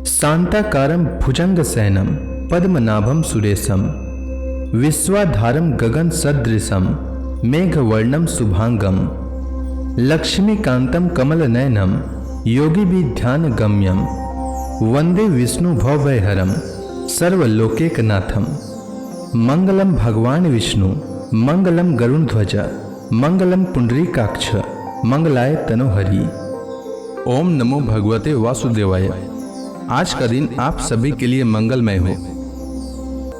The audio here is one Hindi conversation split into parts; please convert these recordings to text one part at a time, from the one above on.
शांताकारं भुजंगशयनं पद्मनाभं सुरेशं विश्वाधारं गगन सदृशं मेघवर्णं शुभांगं लक्ष्मीकांतं कमलनयनं योगिभिर्ध्यानगम्यं वंदे विष्णु भवभयहरं सर्वलोकैकनाथं। मंगलम भगवान विष्णु, मंगलम गरुड़ध्वज, मंगलम पुंडरीकाक्ष, मंगलाय तनोहरि। ओम नमो भगवते वासुदेवाय। आज का दिन आप सभी के लिए मंगलमय हो।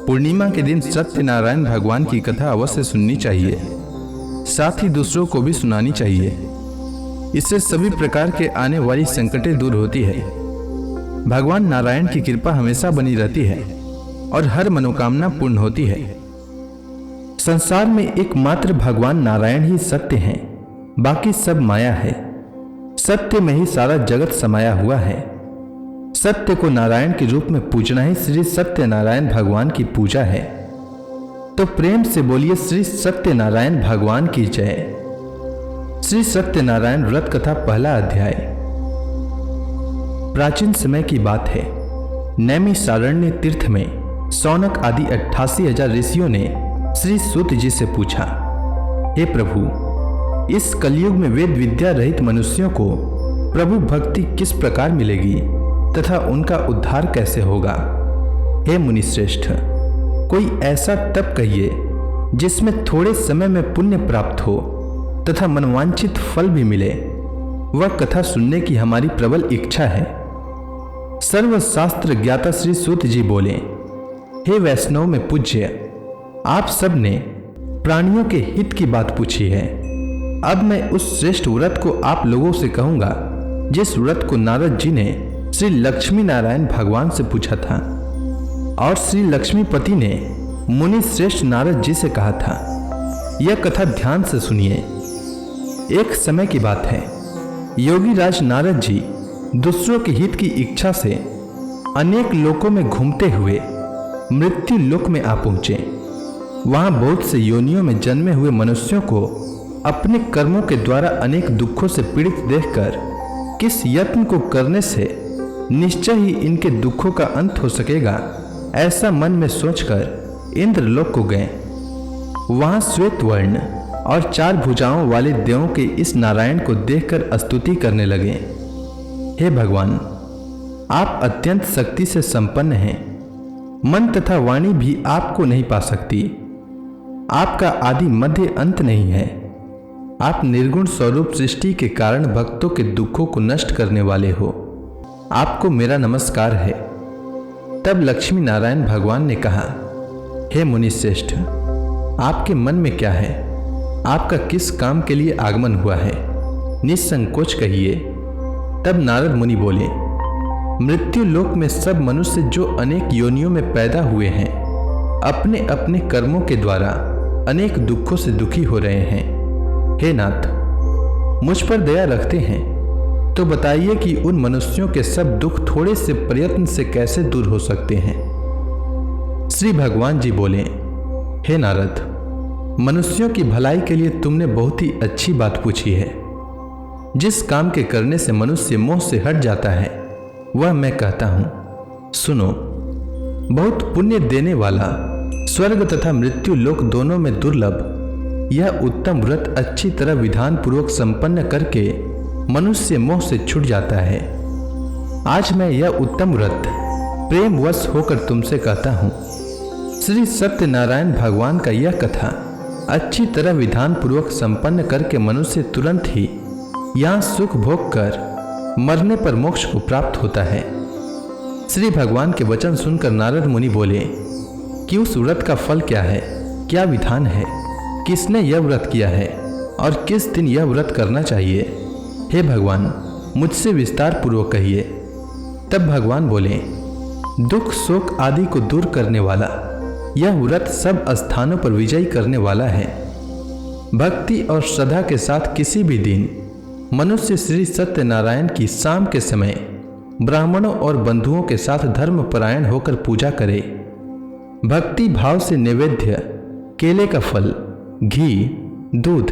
पूर्णिमा के दिन सत्यनारायण भगवान की कथा अवश्य सुननी चाहिए, साथ ही दूसरों को भी सुनानी चाहिए। इससे सभी प्रकार के आने वाली संकटें दूर होती है। भगवान नारायण की कृपा हमेशा बनी रहती है और हर मनोकामना पूर्ण होती है। संसार में एकमात्र भगवान नारायण ही सत्य हैं, बाकी सब माया है। सत्य में ही सारा जगत समाया हुआ है। सत्य को नारायण के रूप में पूजना ही श्री सत्यनारायण भगवान की पूजा है। तो प्रेम से बोलिए श्री सत्यनारायण भगवान की जय। श्री सत्यनारायण व्रत कथा पहला अध्याय। प्राचीन समय की बात है। नैमिषारण्य तीर्थ में शौनक आदि 88,000 ऋषियों ने श्री सूत जी से पूछा, हे प्रभु, इस कलयुग में वेद विद्या रहित मनुष्यों को प्रभु भक्ति किस प्रकार मिलेगी तथा उनका उद्धार कैसे होगा। हे मुनिश्रेष्ठ, कोई ऐसा तप कहिए जिसमें थोड़े समय में पुण्य प्राप्त हो तथा मनवांछित फल भी मिले। वह कथा सुनने की हमारी प्रबल इच्छा है। सर्वशास्त्र ज्ञाता श्री सूत जी बोले, हे वैष्णव में पूज्य, आप सब ने प्राणियों के हित की बात पूछी है। अब मैं उस श्रेष्ठ व्रत को आप लोगों से कहूंगा जिस व्रत को नारद जी ने श्री लक्ष्मी नारायण भगवान से पूछा था और श्री लक्ष्मीपति ने मुनि श्रेष्ठ नारद जी से कहा था। यह कथा ध्यान से सुनिए। एक समय की बात है। योगी राज नारद जी दूसरों के हित की इच्छा से अनेक लोकों में घूमते हुए मृत्यु लोक में आ पहुंचे। वहां बहुत से योनियों में जन्मे हुए मनुष्यों को अपने कर्मों के द्वारा अनेक दुखों से पीड़ित देखकर किस यत्न को करने से निश्चय ही इनके दुखों का अंत हो सकेगा, ऐसा मन में सोचकर इंद्रलोक को गए। वहां श्वेत वर्ण और 4 भुजाओं वाले देवों के इस नारायण को देखकर स्तुति करने लगे। हे भगवान, आप अत्यंत शक्ति से संपन्न हैं। मन तथा वाणी भी आपको नहीं पा सकती। आपका आदि मध्य अंत नहीं है। आप निर्गुण स्वरूप सृष्टि के कारण भक्तों के दुखों को नष्ट करने वाले हो। आपको मेरा नमस्कार है। तब लक्ष्मी नारायण भगवान ने कहा, हे मुनिश्रेष्ठ, आपके मन में क्या है? आपका किस काम के लिए आगमन हुआ है? निसंकोच कहिए। तब नारद मुनि बोले, मृत्यु लोक में सब मनुष्य जो अनेक योनियों में पैदा हुए हैं, अपने अपने कर्मों के द्वारा अनेक दुखों से दुखी हो रहे हैं। हे नाथ, मुझ पर दया रखते हैं तो बताइए कि उन मनुष्यों के सब दुख थोड़े से प्रयत्न से कैसे दूर हो सकते हैं। श्री भगवान जी बोले, हे नारद, मनुष्यों की भलाई के लिए तुमने बहुत ही अच्छी बात पूछी है। जिस काम के करने से मनुष्य मोह से हट जाता है वह मैं कहता हूं, सुनो। बहुत पुण्य देने वाला, स्वर्ग तथा मृत्यु लोक दोनों में दुर्लभ यह उत्तम व्रत अच्छी तरह विधान पूर्वक संपन्न करके मनुष्य मोह से छूट जाता है। आज मैं यह उत्तम व्रत प्रेमवश होकर तुमसे कहता हूं। श्री सत्यनारायण भगवान का यह कथा अच्छी तरह विधान पूर्वक संपन्न करके मनुष्य तुरंत ही यहाँ सुख भोग कर मरने पर मोक्ष को प्राप्त होता है। श्री भगवान के वचन सुनकर नारद मुनि बोले कि उस व्रत का फल क्या है, क्या विधान है, किसने यह व्रत किया है और किस दिन यह व्रत करना चाहिए। हे भगवान, मुझसे विस्तार पूर्वक कहिए। तब भगवान बोले, दुख शोक आदि को दूर करने वाला यह व्रत सब स्थानों पर विजयी करने वाला है। भक्ति और श्रद्धा के साथ किसी भी दिन मनुष्य श्री सत्यनारायण की शाम के समय ब्राह्मणों और बंधुओं के साथ धर्मपरायण होकर पूजा करे। भक्ति भाव से नैवेद्य केले का फल, घी, दूध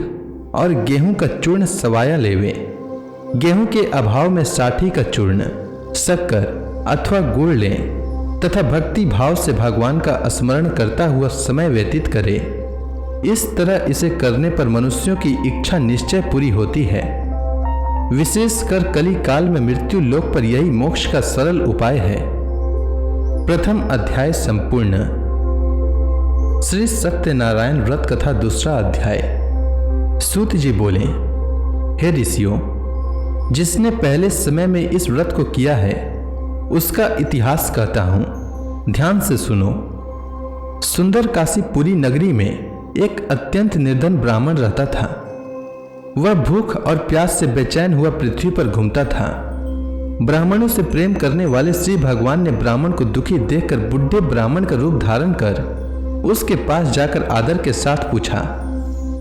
और गेहूं का चूर्ण सवाया लेवे। गेहूं के अभाव में साठी का चूर्ण, शक्कर अथवा गुड़ लें तथा भक्ति भाव से भगवान का स्मरण करता हुआ समय व्यतीत करे। इस तरह इसे करने पर मनुष्यों की इच्छा निश्चय पूरी होती है। विशेषकर कली काल में मृत्यु लोक पर यही मोक्ष का सरल उपाय है। प्रथम अध्याय संपूर्ण। श्री सत्यनारायण व्रत कथा दूसरा अध्याय। सूत जी बोले, हे ऋषियों, जिसने पहले समय में इस व्रत को किया है उसका इतिहास कहता हूं, ध्यान से सुनो। सुंदर काशीपुरी नगरी में एक अत्यंत निर्धन ब्राह्मण रहता था। वह भूख और प्यास से बेचैन हुआ पृथ्वी पर घूमता था। ब्राह्मणों से प्रेम करने वाले श्री भगवान ने ब्राह्मण को दुखी देखकर बुढ़े ब्राह्मण का रूप धारण कर उसके पास जाकर आदर के साथ पूछा,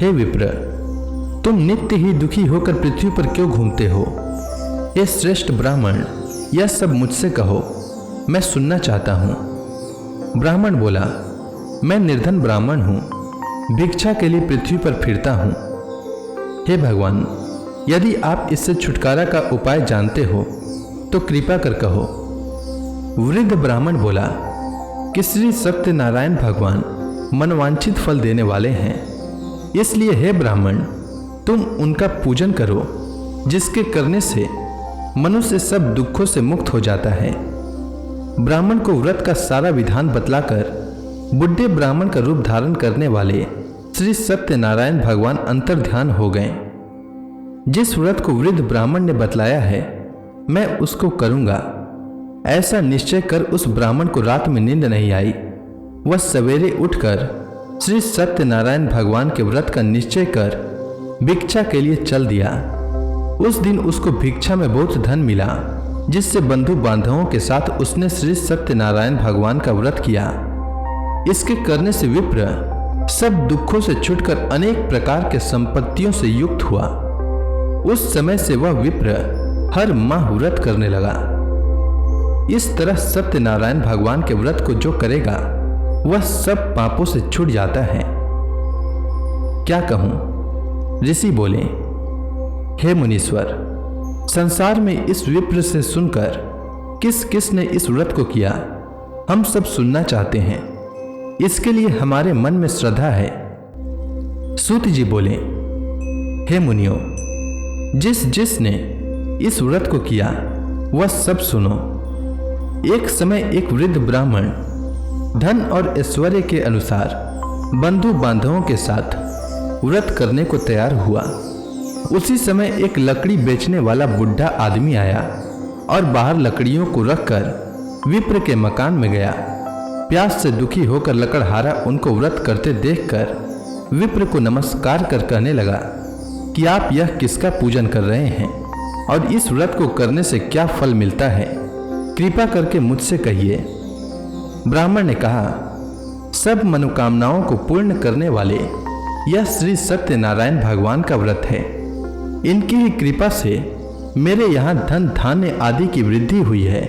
हे विप्र, तुम नित्य ही दुखी होकर पृथ्वी पर क्यों घूमते हो? हे श्रेष्ठ ब्राह्मण, यह सब मुझसे कहो, मैं सुनना चाहता हूं। ब्राह्मण बोला, मैं निर्धन ब्राह्मण हूं, भिक्षा के लिए पृथ्वी पर फिरता हूं। हे भगवान, यदि आप इससे छुटकारा का उपाय जानते हो तो कृपा कर कहो। वृद्ध ब्राह्मण बोला कि श्री सत्यनारायण भगवान मनवांछित फल देने वाले हैं, इसलिए हे ब्राह्मण, तुम उनका पूजन करो, जिसके करने से मनुष्य सब दुखों से मुक्त हो जाता है। ब्राह्मण को व्रत का सारा विधान बतलाकर बुढ़े ब्राह्मण का रूप धारण करने वाले श्री सत्यनारायण भगवान अंतर्ध्यान हो गए। जिस व्रत को वृद्ध ब्राह्मण ने बतलाया है मैं उसको करूंगा, ऐसा निश्चय कर उस ब्राह्मण को रात में नींद नहीं आई। वह सवेरे उठकर श्री सत्यनारायण भगवान के व्रत का निश्चय कर भिक्षा के लिए चल दिया। उस दिन उसको भिक्षा में बहुत धन मिला, जिससे बंधु बांधवों के साथ उसने श्री सत्यनारायण भगवान का व्रत किया। इसके करने से विप्र सब दुखों से छुटकर अनेक प्रकार के संपत्तियों से युक्त हुआ। उस समय से वह विप्र हर माह व्रत करने लगा। इस तरह सत्यनारायण भगवान के व्रत को जो करेगा वह सब पापों से छूट जाता है। क्या कहूं? ऋषि बोले, हे मुनीश्वर, संसार में इस विप्र से सुनकर किस किस ने इस व्रत को किया हम सब सुनना चाहते हैं। इसके लिए हमारे मन में श्रद्धा है। सूत जी बोले, हे मुनियों, जिस जिसने इस व्रत को किया वह सब सुनो। एक समय एक वृद्ध ब्राह्मण धन और ऐश्वर्य के अनुसार बंधु बांधवों के साथ व्रत करने को तैयार हुआ। उसी समय एक लकड़ी बेचने वाला बुढ़ा आदमी आया और बाहर लकड़ियों को रखकर विप्र के मकान में गया। प्यास से दुखी होकर लकड़हारा उनको व्रत करते देखकर विप्र को नमस्कार कर कहने लगा कि आप यह किसका पूजन कर रहे हैं और इस व्रत को करने से क्या फल मिलता है, कृपा करके मुझसे कहिए। ब्राह्मण ने कहा, सब मनोकामनाओं को पूर्ण करने वाले यह श्री सत्यनारायण भगवान का व्रत है। इनकी ही कृपा से मेरे यहाँ धन धान्य आदि की वृद्धि हुई है।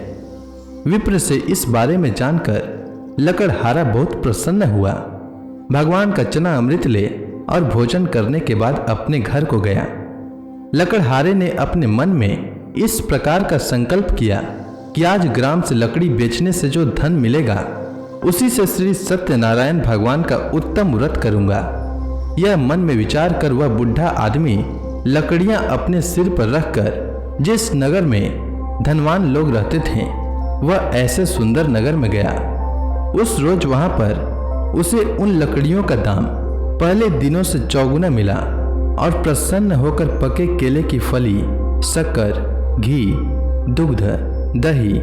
विप्र से इस बारे में जानकर लकड़हारा बहुत प्रसन्न हुआ। भगवान का चना अमृत ले और भोजन करने के बाद अपने घर को गया। लकड़हारे ने अपने मन में इस प्रकार का संकल्प किया कि आज ग्राम से लकड़ी बेचने से जो धन मिलेगा उसी से श्री सत्यनारायण भगवान का उत्तम व्रत करूंगा। यह मन में विचार कर वह बुढ़ा आदमी लकड़ियां अपने सिर पर रखकर जिस नगर में धनवान लोग रहते थे वह ऐसे सुंदर नगर में गया। उस रोज वहां पर उसे उन लकड़ियों का दाम पहले दिनों से चौगुना मिला और प्रसन्न होकर पके केले की फली, शक्कर, घी, दुग्ध, दही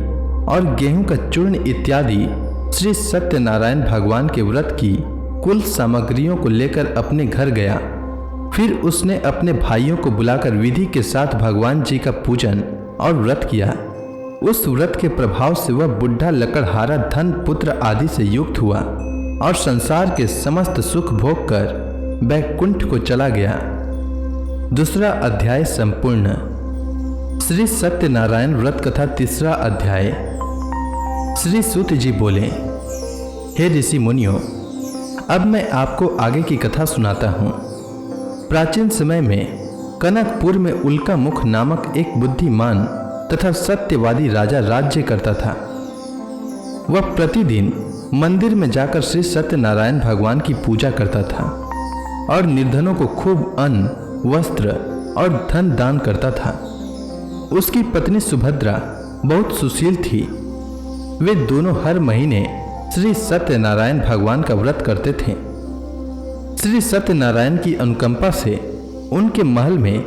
और गेहूं का चूर्ण इत्यादि श्री सत्यनारायण भगवान के व्रत की कुल सामग्रियों को लेकर अपने घर गया। फिर उसने अपने भाइयों को बुलाकर विधि के साथ भगवान जी का पूजन और व्रत किया। उस व्रत के प्रभाव से वह बुढ़ा लकड़हारा धन पुत्र आदि से युक्त हुआ और संसार के समस्त सुख भोग कर बैकुंठ को चला गया। दूसरा अध्याय संपूर्ण। श्री सत्यनारायण व्रत कथा तीसरा अध्याय। श्री सूत जी बोले, हे ऋषि मुनियों, अब मैं आपको आगे की कथा सुनाता हूँ। प्राचीन समय में कनकपुर में उल्का मुख नामक एक बुद्धिमान तथा सत्यवादी राजा राज्य करता था। वह प्रतिदिन मंदिर में जाकर श्री सत्यनारायण भगवान की पूजा करता था और निर्धनों को खूब अन्न, वस्त्र और धन दान करता था। उसकी पत्नी सुभद्रा बहुत सुशील थी। वे दोनों हर महीने श्री सत्यनारायण भगवान का व्रत करते थे। श्री सत्यनारायण की अनुकंपा से उनके महल में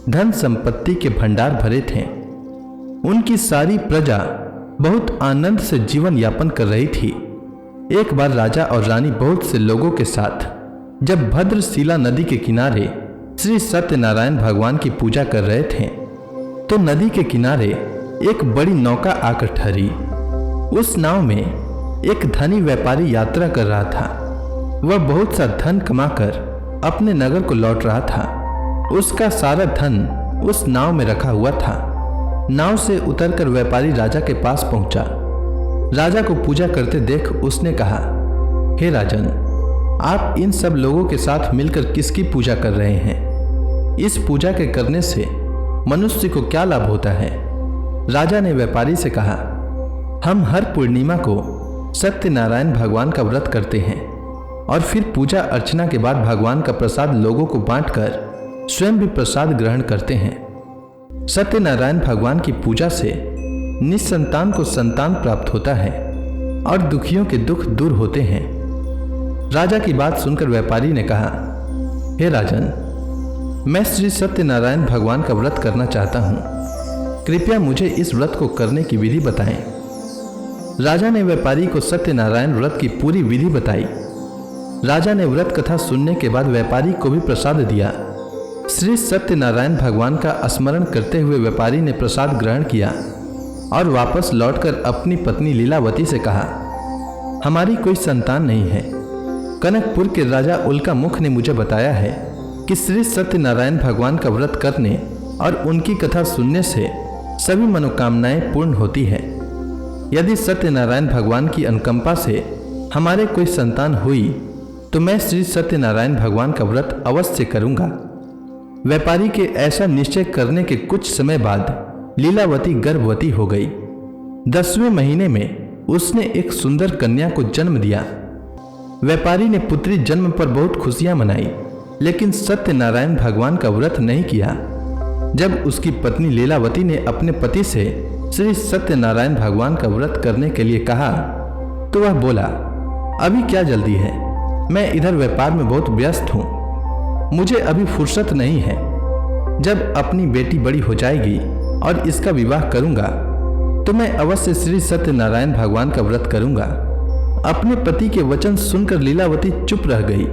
धन संपत्ति के भंडार भरे थे। उनकी सारी प्रजा बहुत आनंद से जीवन यापन कर रही थी। एक बार राजा और रानी बहुत से लोगों के साथ जब भद्रशिला नदी के किनारे श्री सत्यनारायण भगवान की पूजा कर रहे थे तो नदी के किनारे एक बड़ी नौका आकर ठहरी। उस नाव में एक धनी व्यापारी यात्रा कर रहा था। वह बहुत सा धन कमाकर अपने नगर को लौट रहा था। उसका सारा धन उस नाव में रखा हुआ था। नाव से उतरकर व्यापारी राजा के पास पहुंचा। राजा को पूजा करते देख उसने कहा, हे राजन, आप इन सब लोगों के साथ मिलकर किसकी पूजा कर रहे हैं? इस पूजा के करने से मनुष्य को क्या लाभ होता है? राजा ने व्यापारी से कहा, हम हर पूर्णिमा को सत्यनारायण भगवान का व्रत करते हैं और फिर पूजा अर्चना के बाद भगवान का प्रसाद लोगों को बांटकर स्वयं भी प्रसाद ग्रहण करते हैं। सत्यनारायण भगवान की पूजा से निसंतान को संतान प्राप्त होता है और दुखियों के दुख दूर होते हैं। राजा की बात सुनकर व्यापारी ने कहा, हे राजन, मैं श्री सत्यनारायण भगवान का व्रत करना चाहता हूँ। कृपया मुझे इस व्रत को करने की विधि बताएं। राजा ने व्यापारी को सत्यनारायण व्रत की पूरी विधि बताई। राजा ने व्रत कथा सुनने के बाद व्यापारी को भी प्रसाद दिया। श्री सत्यनारायण भगवान का स्मरण करते हुए व्यापारी ने प्रसाद ग्रहण किया और वापस लौटकर अपनी पत्नी लीलावती से कहा, हमारी कोई संतान नहीं है। कनकपुर के राजा उल्का मुख ने मुझे बताया है कि श्री सत्यनारायण भगवान का व्रत करने और उनकी कथा सुनने से सभी मनोकामनाएं पूर्ण होती है। यदि सत्यनारायण भगवान की अनुकंपा से हमारे कोई संतान हुई तो मैं श्री सत्यनारायण भगवान का व्रत अवश्य करूंगा। व्यापारी के ऐसा निश्चय करने के कुछ समय बाद लीलावती गर्भवती हो गई। 10वें महीने में उसने एक सुंदर कन्या को जन्म दिया। व्यापारी ने पुत्री जन्म पर बहुत खुशियां मनाई, लेकिन सत्यनारायण भगवान का व्रत नहीं किया। जब उसकी पत्नी लीलावती ने अपने पति से श्री सत्यनारायण भगवान का व्रत करने के लिए कहा तो वह बोला, अभी क्या जल्दी है, मैं इधर व्यापार में बहुत व्यस्त हूँ, मुझे अभी फुर्सत नहीं है। जब अपनी बेटी बड़ी हो जाएगी और इसका विवाह करूंगा तो मैं अवश्य श्री सत्यनारायण भगवान का व्रत करूंगा। अपने पति के वचन सुनकर लीलावती चुप रह गई।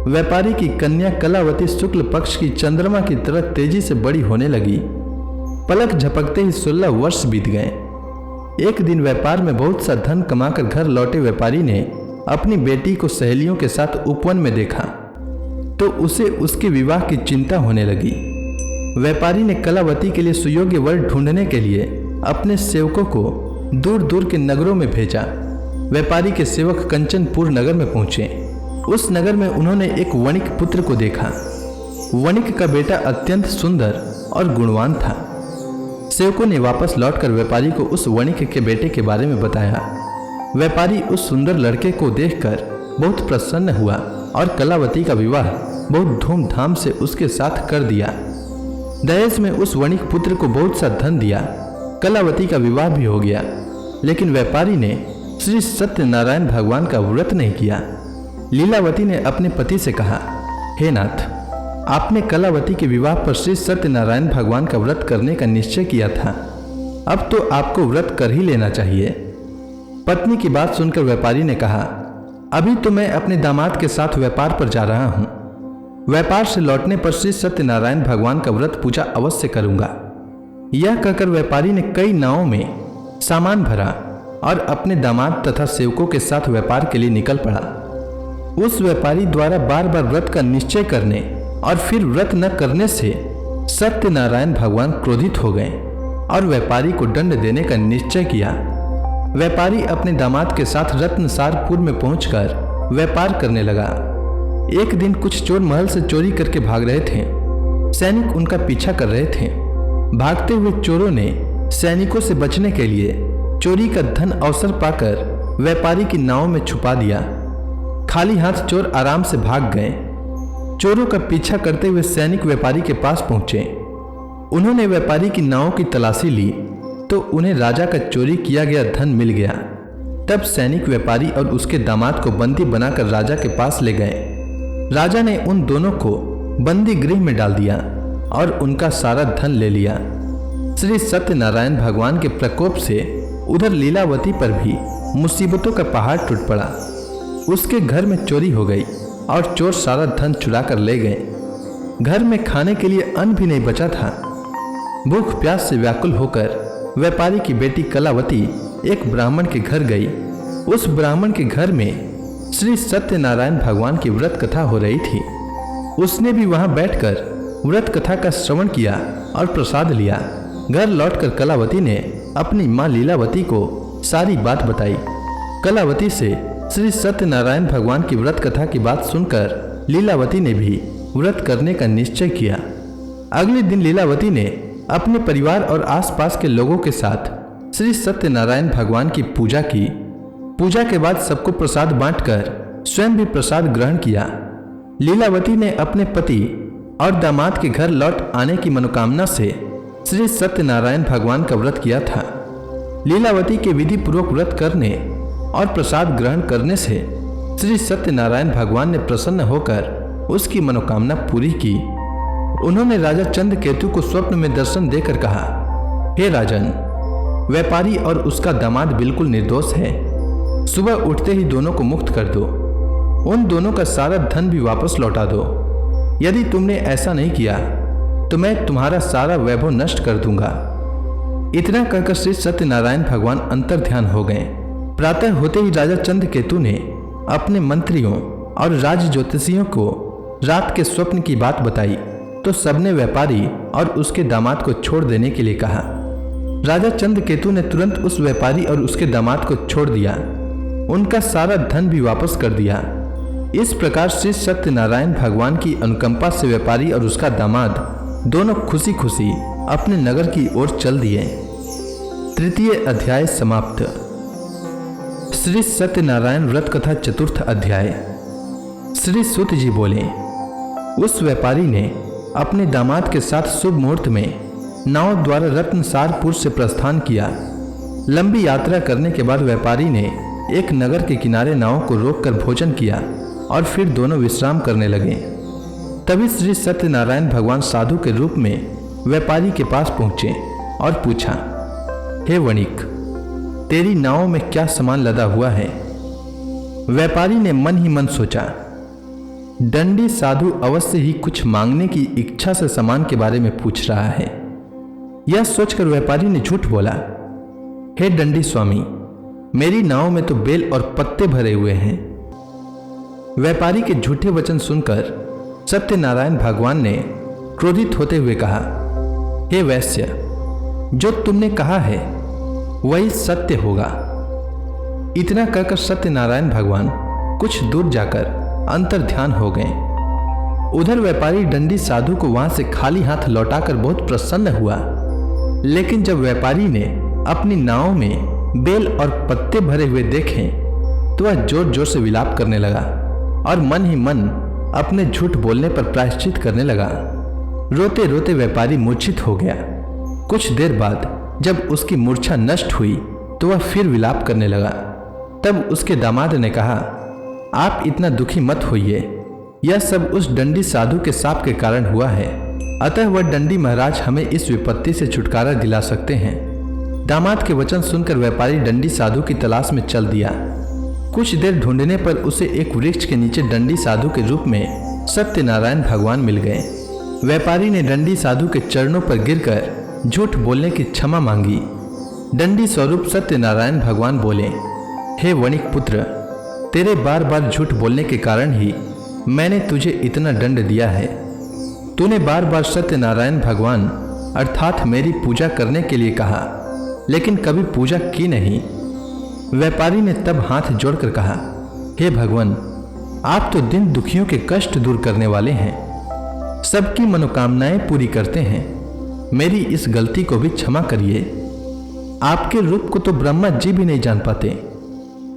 व्यापारी की कन्या कलावती शुक्ल पक्ष की चंद्रमा की तरह तेजी से बड़ी होने लगी। पलक झपकते ही 16 वर्ष बीत गए। एक दिन व्यापार में बहुत सा धन कमाकर घर लौटे व्यापारी ने अपनी बेटी को सहेलियों के साथ उपवन में देखा तो उसे उसके विवाह की चिंता होने लगी। व्यापारी ने कलावती के लिए सुयोग्य वर ढूंढने के लिए अपने सेवकों को दूर दूर के नगरों में भेजा। व्यापारी के सेवक कंचनपुर नगर में पहुंचे। उस नगर में उन्होंने एक वणिक पुत्र को देखा। वणिक का बेटा अत्यंत सुंदर और गुणवान था। सेवकों ने वापस लौटकर व्यापारी को उस वणिक के बेटे के बारे में बताया। व्यापारी उस सुंदर लड़के को देखकर बहुत प्रसन्न हुआ और कलावती का विवाह बहुत धूमधाम से उसके साथ कर दिया। दहेज में उस वणिक पुत्र को बहुत सा धन दिया। कलावती का विवाह भी हो गया, लेकिन व्यापारी ने श्री सत्यनारायण भगवान का व्रत नहीं किया। लीलावती ने अपने पति से कहा, हे नाथ, आपने कलावती के विवाह पर श्री सत्यनारायण भगवान का व्रत करने का निश्चय किया था, अब तो आपको व्रत कर ही लेना चाहिए। पत्नी की बात सुनकर व्यापारी ने कहा, अभी तो मैं अपने दामाद के साथ व्यापार पर जा रहा हूँ। व्यापार से लौटने पर श्री सत्यनारायण भगवान का व्रत पूजा अवश्य करूंगा। यह कहकर व्यापारी ने कई नावों में सामान भरा और अपने दामाद तथा सेवकों के साथ व्यापार के लिए निकल पड़ा। उस व्यापारी द्वारा बार बार व्रत का निश्चय करने और फिर व्रत न करने से सत्यनारायण भगवान क्रोधित हो गए और व्यापारी को दंड देने का निश्चय किया। व्यापारी अपने दामाद के साथ रत्नसारपुर में पहुंचकर व्यापार करने लगा। एक दिन कुछ चोर महल से चोरी करके भाग रहे थे। सैनिक उनका पीछा कर रहे थे। भागते हुए चोरों ने सैनिकों से बचने के लिए चोरी का धन अवसर पाकर व्यापारी की नाव में छुपा दिया। खाली हाथ चोर आराम से भाग गए। चोरों का पीछा करते हुए सैनिक व्यापारी के पास पहुंचे। उन्होंने व्यापारी की नाव की तलाशी ली तो उन्हें राजा का चोरी किया गया धन मिल गया। तब सैनिक व्यापारी और उसके दामाद को बंदी बनाकर राजा के पास ले गए। राजा ने उन दोनों को बंदी गृह में डाल दिया और उनका सारा धन ले लिया। श्री सत्यनारायण भगवान के प्रकोप से उधर लीलावती पर भी मुसीबतों का पहाड़ टूट पड़ा। उसके घर में चोरी हो गई और चोर सारा धन चुरा कर ले गए। घर में खाने के लिए अन्न भी नहीं बचा था। भूख प्यास से व्याकुल होकर व्यापारी की बेटी कलावती एक ब्राह्मण के घर गई। उस ब्राह्मण के घर में श्री सत्यनारायण भगवान की व्रत कथा हो रही थी। उसने भी वहां बैठकर व्रत कथा का श्रवण किया और प्रसाद लिया। घर लौटकर कलावती ने अपनी मां लीलावती को सारी बात बताई। कलावती से श्री सत्यनारायण भगवान की व्रत कथा की बात सुनकर लीलावती ने भी व्रत करने का निश्चय किया। अगले दिन लीलावती ने अपने परिवार और आसपास के लोगों के साथ श्री सत्यनारायण भगवान की पूजा की। पूजा के बाद सबको प्रसाद बांटकर स्वयं भी प्रसाद ग्रहण किया। लीलावती ने अपने पति और दामाद के घर लौट आने की मनोकामना से श्री सत्यनारायण भगवान का व्रत किया था। लीलावती के विधि पूर्वक व्रत करने और प्रसाद ग्रहण करने से श्री सत्यनारायण भगवान ने प्रसन्न होकर उसकी मनोकामना पूरी की। उन्होंने राजा चंद्रकेतु को स्वप्न में दर्शन देकर कहा, हे राजन, व्यापारी और उसका दामाद बिल्कुल निर्दोष है। सुबह उठते ही दोनों को मुक्त कर दो। उन दोनों का सारा धन भी वापस लौटा दो। यदि तुमने ऐसा नहीं किया तो मैं तुम्हारा सारा वैभव नष्ट कर दूंगा। इतना कहकर श्री सत्यनारायण भगवान अंतर ध्यान हो गए। प्रातः होते ही राजा चंद्रकेतु ने अपने मंत्रियों और राज ज्योतिषियों को रात के स्वप्न की बात बताई तो सबने व्यापारी और उसके दामाद को छोड़ देने के लिए कहा। राजा चंद्रकेतु ने तुरंत उस व्यापारी और उसके दामाद को छोड़ दिया। उनका सारा धन भी वापस कर दिया। इस प्रकार श्री सत्यनारायण भगवान की अनुकंपा से व्यापारी और उसका दामाद दोनों खुशी खुशी अपने नगर की ओर चल दिए। तृतीय अध्याय समाप्त। श्री सत्यनारायण व्रत कथा चतुर्थ अध्याय। श्री सूत जी बोले, उस व्यापारी ने अपने दामाद के साथ शुभ मुहूर्त में नाव द्वारा रत्नसारपुर से प्रस्थान किया। लंबी यात्रा करने के बाद व्यापारी ने एक नगर के किनारे नाव को रोककर भोजन किया और फिर दोनों विश्राम करने लगे। तभी श्री सत्यनारायण भगवान साधु के रूप में व्यापारी के पास पहुंचे और पूछा, हे वणिक, तेरी नाव में क्या सामान लदा हुआ है? व्यापारी ने मन ही मन सोचा, दंडी साधु अवश्य ही कुछ मांगने की इच्छा से सामान के बारे में पूछ रहा है। यह सोचकर व्यापारी ने झूठ बोला, हे दंडी स्वामी, मेरी नाव में तो बेल और पत्ते भरे हुए हैं। व्यापारी के झूठे वचन सुनकर सत्यनारायण भगवान ने क्रोधित होते हुए कहा, हे वैश्य, जो तुमने कहा है वही सत्य होगा। इतना कहकर सत्यनारायण भगवान कुछ दूर जाकर अंतर ध्यान हो गए। उधर व्यापारी दंडी साधु को वहां से खाली हाथ लौटाकर बहुत प्रसन्न हुआ। लेकिन जब व्यापारी ने अपनी नाव में बेल और पत्ते भरे हुए देखे तो वह जोर जोर से विलाप करने लगा और मन ही मन अपने झूठ बोलने पर प्रायश्चित करने लगा। रोते रोते व्यापारी मूर्छित हो गया। कुछ देर बाद जब उसकी मूर्छा नष्ट हुई तो वह फिर विलाप करने लगा। तब उसके दामाद ने कहा, आप इतना दुखी मत होइए, यह सब उस दंडी साधु के शाप के कारण हुआ है। अतः वह दंडी महाराज हमें इस विपत्ति से छुटकारा दिला सकते हैं। दामाद के वचन सुनकर व्यापारी दंडी साधु की तलाश में चल दिया। कुछ देर ढूंढने पर उसे एक वृक्ष के नीचे दंडी साधु के रूप में सत्यनारायण भगवान मिल गए। व्यापारी ने दंडी साधु के चरणों पर गिरकर झूठ बोलने की क्षमा मांगी। दंडी स्वरूप सत्यनारायण भगवान बोले, हे वणिक पुत्र, तेरे बार बार झूठ बोलने के कारण ही मैंने तुझे इतना दंड दिया है। तूने बार बार सत्यनारायण भगवान अर्थात मेरी पूजा करने के लिए कहा, लेकिन कभी पूजा की नहीं। व्यापारी ने तब हाथ जोड़कर कहा, हे भगवान, आप तो दिन दुखियों के कष्ट दूर करने वाले हैं, सबकी मनोकामनाएं पूरी करते हैं। मेरी इस गलती को भी क्षमा करिए। आपके रूप को तो ब्रह्मा जी भी नहीं जान पाते,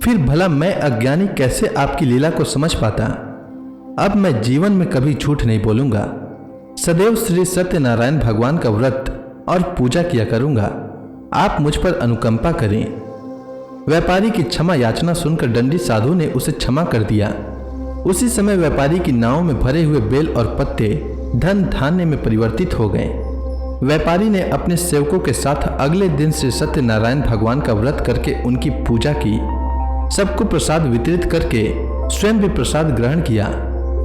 फिर भला मैं अज्ञानी कैसे आपकी लीला को समझ पाता। अब मैं जीवन में कभी झूठ नहीं बोलूंगा, सदैव श्री सत्यनारायण भगवान का व्रत और पूजा किया करूंगा। आप मुझ पर अनुकंपा करें। व्यापारी की क्षमा याचना सुनकर दंडी साधु ने उसे क्षमा कर दिया। उसी समय व्यापारी की नाव में भरे हुए बेल और पत्ते धन धान्य में परिवर्तित हो गए। व्यापारी ने अपने सेवकों के साथ अगले दिन श्री सत्यनारायण भगवान का व्रत करके उनकी पूजा की। सबको प्रसाद वितरित करके स्वयं भी प्रसाद ग्रहण किया।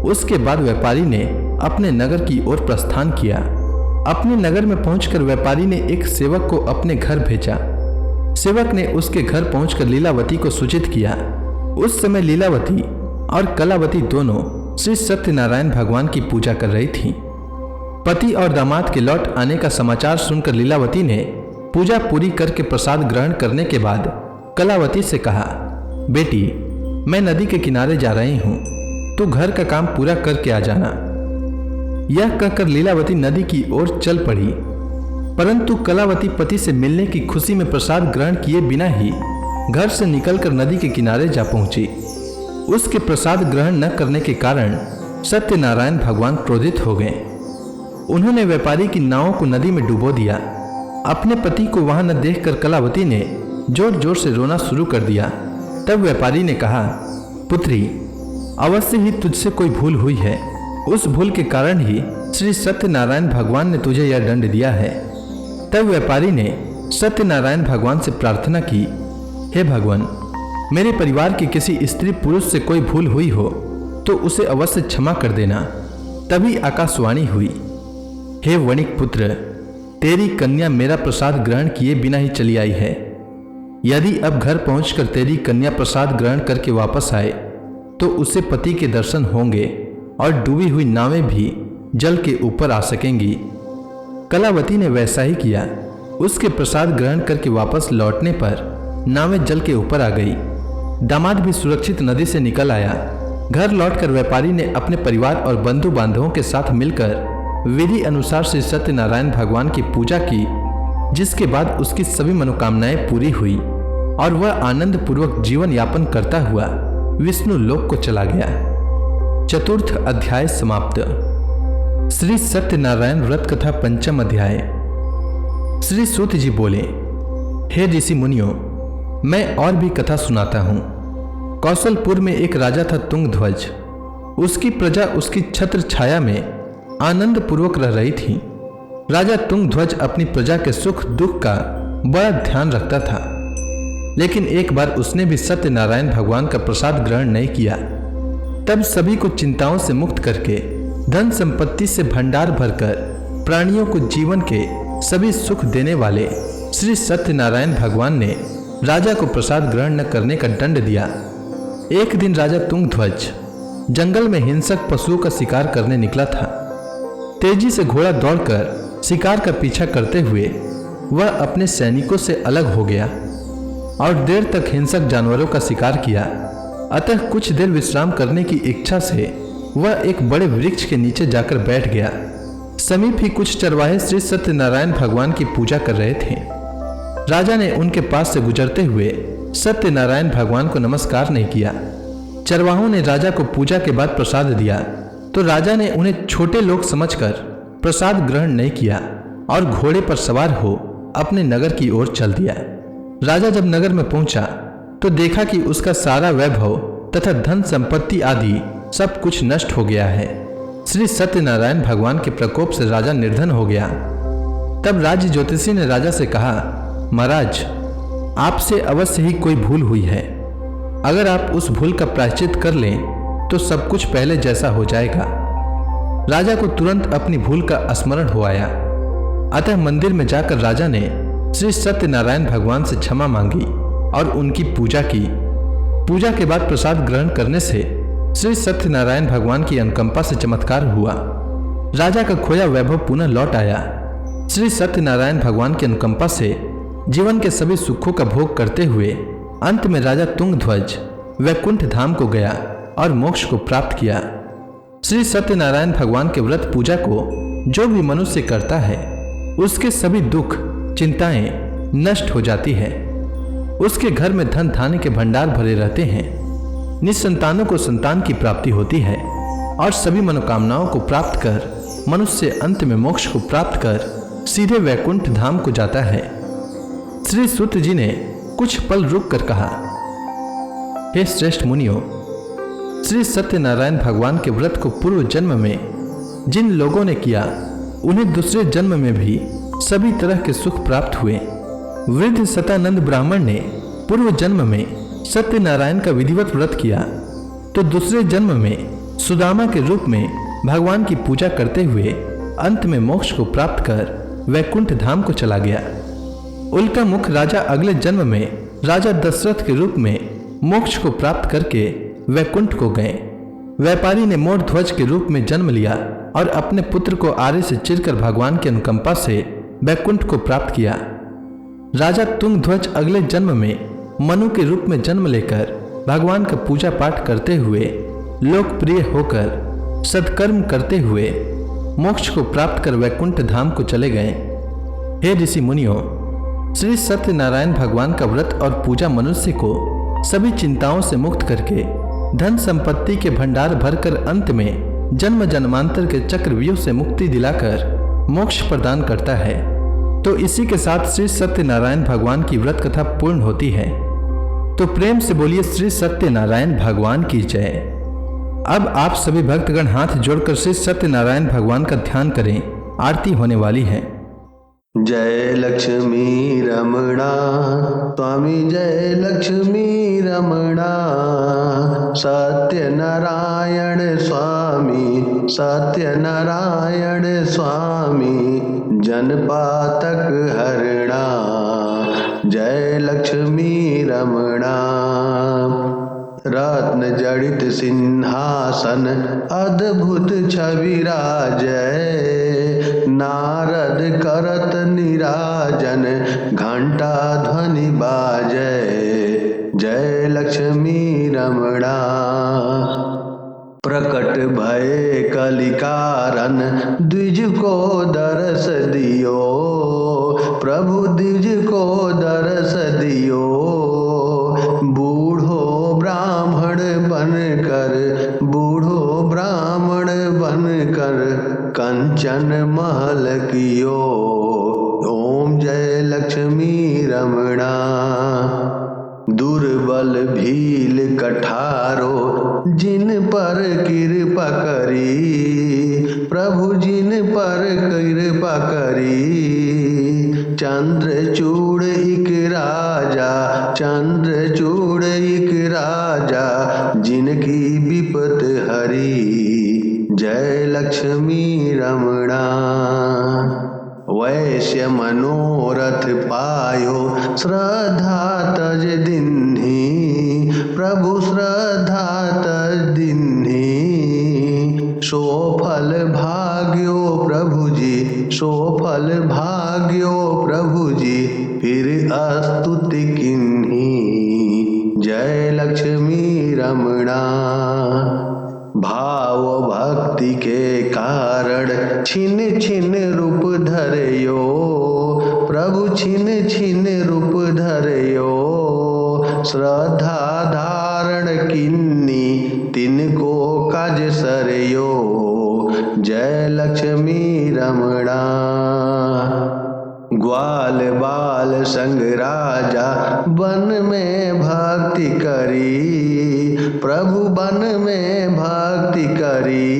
उसके बाद व्यापारी ने अपने नगर की ओर प्रस्थान किया। अपने नगर में पहुंचकर व्यापारी ने एक सेवक को अपने घर भेजा। सेवक ने उसके घर पहुंचकर लीलावती को सूचित किया। उस समय लीलावती और कलावती दोनों श्री सत्यनारायण भगवान की पूजा कर रही थीं। पति और दामाद के लौट आने का समाचार सुनकर लीलावती ने पूजा पूरी करके प्रसाद ग्रहण करने के बाद कलावती से कहा, बेटी, मैं नदी के किनारे जा रही हूँ, तू घर का काम पूरा करके आ जाना। यह कहकर लीलावती नदी की ओर चल पड़ी, परंतु कलावती पति से मिलने की खुशी में प्रसाद ग्रहण किए बिना ही घर से निकलकर नदी के किनारे जा पहुंची। उसके प्रसाद ग्रहण न करने के कारण सत्यनारायण भगवान क्रोधित हो गए। उन्होंने व्यापारी की नाव को नदी में डुबो दिया। अपने पति को वहां न देखकर कलावती ने जोर जोर से रोना शुरू कर दिया। तब व्यापारी ने कहा, पुत्री, अवश्य ही तुझसे कोई भूल हुई है। उस भूल के कारण ही श्री सत्यनारायण भगवान ने तुझे यह दंड दिया है। तब व्यापारी ने सत्यनारायण भगवान से प्रार्थना की, हे भगवान, मेरे परिवार के किसी स्त्री पुरुष से कोई भूल हुई हो तो उसे अवश्य क्षमा कर देना। तभी आकाशवाणी हुई, हे वणिक पुत्र, तेरी कन्या मेरा प्रसाद ग्रहण किए बिना ही चली आई है। यदि अब घर पहुंचकर तेरी कन्या प्रसाद ग्रहण करके वापस आए तो उसे पति के दर्शन होंगे और डूबी हुई नावें भी जल के ऊपर आ सकेंगी। कलावती ने वैसा ही किया। उसके प्रसाद ग्रहण करके वापस लौटने पर नावें जल के ऊपर आ गई। दामाद भी सुरक्षित नदी से निकल आया। घर लौटकर व्यापारी ने अपने परिवार और बंधु बांधवों के साथ मिलकर विधि अनुसार श्री सत्यनारायण भगवान की पूजा की, जिसके बाद उसकी सभी मनोकामनाएं पूरी हुई और वह आनंद पूर्वक जीवन यापन करता हुआ विष्णु लोक को चला गया। चतुर्थ अध्याय समाप्त। श्री सत्यनारायण व्रत कथा पंचम अध्याय। श्री सूत जी बोले, हे ऋषि मुनियों, मैं और भी कथा सुनाता हूँ। कौशलपुर में एक राजा था तुंगध्वज। उसकी प्रजा उसकी छत्र छाया में आनंद पूर्वक रह रही थी। राजा तुंगध्वज अपनी प्रजा के सुख दुख का बड़ा ध्यान रखता था, लेकिन एक बार उसने भी सत्यनारायण भगवान का प्रसाद ग्रहण नहीं किया। तब सभी को चिंताओं से मुक्त करके धन संपत्ति से भंडार भरकर प्राणियों को जीवन के सभी सुख देने वाले श्री सत्यनारायण भगवान ने राजा को प्रसाद ग्रहण न करने का दंड दिया। एक दिन राजा तुंगध्वज जंगल में हिंसक पशुओं का शिकार करने निकला था। तेजी से घोड़ा दौड़कर शिकार का पीछा करते हुए वह अपने सैनिकों से अलग हो गया और देर तक हिंसक जानवरों का शिकार किया। अतः कुछ देर विश्राम करने की इच्छा से वह एक बड़े वृक्ष के नीचे जाकर बैठ गया। समीप ही कुछ चरवाहे श्री सत्यनारायण भगवान की पूजा कर रहे थे। राजा ने उनके पास से गुजरते हुए सत्यनारायण भगवान को नमस्कार नहीं किया। चरवाहों ने राजा को पूजा के बाद प्रसाद दिया तो राजा ने उन्हें छोटे लोग समझकर प्रसाद ग्रहण नहीं किया और घोड़े पर सवार हो अपने नगर की ओर चल दिया। राजा जब नगर में पहुंचा तो देखा कि उसका सारा वैभव तथा धन संपत्ति आदि सब कुछ नष्ट हो गया है। श्री सत्यनारायण भगवान के प्रकोप से राजा निर्धन हो गया। तब राज्य ज्योतिषी ने राजा से कहा, महाराज, आपसे अवश्य ही कोई भूल हुई है। अगर आप उस भूल का प्रायश्चित कर लें तो सब कुछ पहले जैसा हो जाएगा। राजा को तुरंत अपनी भूल का स्मरण हो आया। अतः मंदिर में जाकर राजा ने श्री सत्यनारायण भगवान से क्षमा मांगी और उनकी पूजा की। पूजा के बाद प्रसाद ग्रहण करने से श्री सत्यनारायण भगवान की अनुकंपा से चमत्कार हुआ। राजा का खोया वैभव पुनः लौट आया। श्री सत्यनारायण भगवान की अनुकंपा से जीवन के सभी सुखों का भोग करते हुए अंत में राजा तुंगध्वज वैकुंठ धाम को गया और मोक्ष को प्राप्त किया। श्री सत्यनारायण भगवान के व्रत पूजा को जो भी मनुष्य करता है उसके सभी दुख चिंताएं नष्ट हो जाती है। उसके घर में धन धान्य के भंडार भरे रहते हैं। निसंतानों को संतान की प्राप्ति होती है और सभी मनोकामनाओं को प्राप्त कर मनुष्य अंत में मोक्ष को प्राप्त कर सीधे वैकुंठ धाम को जाता है। श्री सूत जी ने कुछ पल रुक कर कहा, हे श्रेष्ठ मुनियों, श्री सत्यनारायण भगवान के व्रत को पूर्व जन्म में जिन लोगों ने किया उन्हें दूसरे जन्म में भी सभी तरह के सुख प्राप्त हुए। वृद्ध सतानंद ब्राह्मण ने पूर्व जन्म में सत्यनारायण का विधिवत व्रत किया तो दूसरे जन्म में सुदामा के रूप में भगवान की पूजा करते हुए अंत में मोक्ष को प्राप्त कर वैकुंठ धाम को चला गया। उल्का मुख राजा अगले जन्म में राजा दशरथ के रूप में मोक्ष को प्राप्त करके वैकुंठ को गए। व्यापारी ने मोर ध्वज के रूप में जन्म लिया और अपने पुत्र को आरे से चिरकर भगवान की अनुकंपा से वैकुंठ को प्राप्त किया। राजा तुंग ध्वज अगले जन्म में मनु के रूप में जन्म लेकर भगवान का पूजा पाठ करते हुए लोकप्रिय होकर सत्कर्म करते हुए मोक्ष को प्राप्त कर वैकुंठ धाम को चले गए। हे ऋषि मुनियों, श्री सत्यनारायण भगवान का व्रत और पूजा मनुष्य को सभी चिंताओं से मुक्त करके धन संपत्ति के भंडार भरकर अंत में जन्म जन्मांतर के चक्रव्यूह से मुक्ति दिलाकर मोक्ष प्रदान करता है। तो इसी के साथ श्री सत्यनारायण भगवान की व्रत कथा पूर्ण होती है। तो प्रेम से बोलिए श्री सत्यनारायण भगवान की जय। अब आप सभी भक्तगण हाथ जोड़कर श्री सत्यनारायण भगवान का ध्यान करें, आरती होने वाली है। जय लक्ष्मी रमणा स्वामी, जय लक्ष्मी रमणा, सत्यनारायण स्वामी, सत्यनारायण स्वामी, जनपातक हरणा, जय लक्ष्मी रमणा। रत्न जड़ित सिंहासन अद्भुत छवि राजय, नारद करत निराजन घंटा ध्वनि बाजय, जय लक्ष्मी रमणा। प्रकट भय कलिकारन द्विज को दरस दियो, प्रभु द्विज को दरस दियो, बूढ़ो ब्राह्मण बनकर, बूढ़ो ब्राह्मण बनकर कंचन महल कियो, ओम जय लक्ष्मी रमणा। दुर्बल भील कठारो जिन पर कृपा करी, प्रभु जिन पर कृपा करी, चंद्रचूड़ एक राजा, चंद्रचूड़ एक राजा, जिनकी विपत हरी, जय लक्ष्मी रमणा। वैश्य मनोरथ पायो श्रद्धा तज दिन्ही, प्रभु श्रद्धा तज दिन्ही, सो फल भाग्यो प्रभु जी, सो फल भाग्यो प्रभु जी, फिर स्तुति किन्ही, जय लक्ष्मी रमणा। भाव भक्ति के कारण छिन छिन रूप धरयो, प्रभु छिन छिन रूप धरयो, श्रद्धा धारण किन्नी तिनको काज सरयो, जय लक्ष्मी रमणा। ग्वाल बाल संग राजा वन में भक्ति करी, प्रभु वन में भक्ति करी,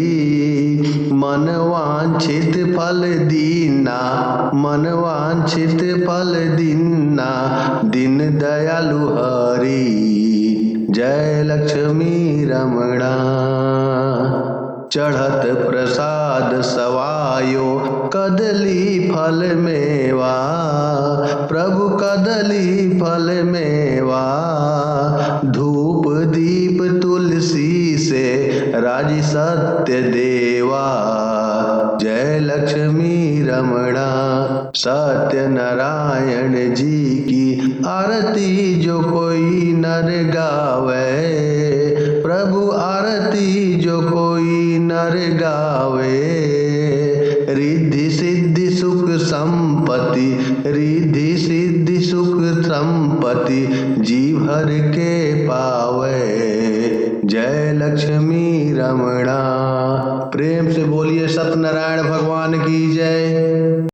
मन वांछित फल दीना, मन वांछित फल दीना, दिन दयालु हरि, जय लक्ष्मी रमणा। चढ़त प्रसाद सवायो कदली फल मेवा, प्रभु कदली फल मेवा, धूप दीप तुलसी से राजी सत्य देवा, जय लक्ष्मी रमणा। सत्यनारायण जी की आरती जो कोई नर गावे, प्रभु आरती जो कोई नर गावे, रिद्धि सिद्धि सुख संपत्ति, रिद्धि सिद्धि पति जी भर के पावे। जय लक्ष्मी रमणा। प्रेम से बोलिए सत्यनारायण भगवान की जय।